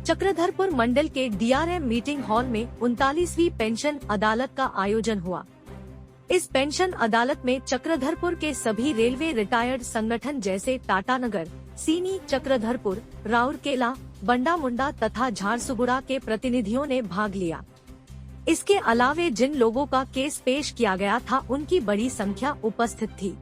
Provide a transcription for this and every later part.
चक्रधरपुर मंडल के DRM meeting hall में 39वीं pension अदालत का आयोजन हुआ। इस पेंशन अदालत में चक्रधरपुर के सभी रेलवे रिटायर्ड संगठन जैसे टाटानगर, सीनी, चक्रधरपुर, राउरकेला, बंडामुंडा तथा झारसुगुड़ा के प्रतिनिधियों ने भाग लिया। इसके अलावे जिन लोगों का केस पेश किया गया था उनकी बड़ी संख्या उपस्थित थी।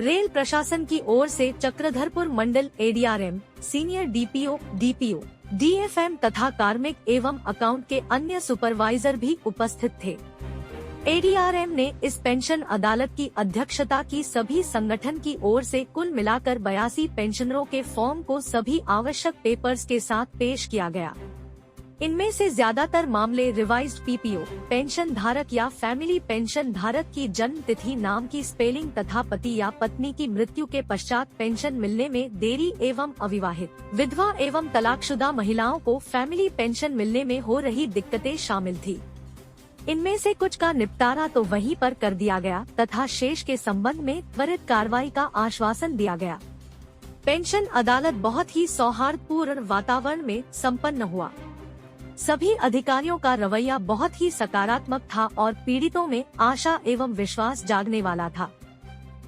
रेल प्रशासन की ओर से चक्रधरपुर मंडल एडीआरएम, सीनियर डीपीओ, डीएफएम तथा कार्मिक एवं अकाउंट के अन्य सुपरवाइजर भी उपस्थित थे। एडीआरएम ने इस पेंशन अदालत की अध्यक्षता की। सभी संगठन की ओर से कुल मिलाकर 82 पेंशनरों के फॉर्म को सभी आवश्यक पेपर्स के साथ पेश किया गया। इनमें से ज्यादातर मामले रिवाइज्ड पीपीओ, पेंशन धारक या फैमिली पेंशन धारक की जन्म तिथि, नाम की स्पेलिंग तथा पति या पत्नी की मृत्यु के पश्चात पेंशन मिलने में देरी एवं अविवाहित, विधवा एवं तलाकशुदा महिलाओं को फैमिली पेंशन मिलने में हो रही दिक्कतें शामिल थी। इनमें से कुछ का निपटारा तो वहीं पर कर दिया गया तथा शेष के संबंध में त्वरित कार्रवाई का आश्वासन दिया गया। पेंशन अदालत बहुत ही सौहार्दपूर्ण वातावरण में संपन्न हुआ। सभी अधिकारियों का रवैया बहुत ही सकारात्मक था और पीड़ितों में आशा एवं विश्वास जागने वाला था।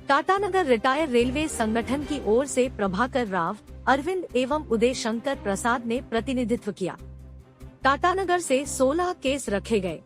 टाटानगर रिटायर रेलवे संगठन की ओर से प्रभाकर राव, अरविंद एवं उदय शंकर प्रसाद ने प्रतिनिधित्व किया। टाटानगर से 16 केस रखे गए।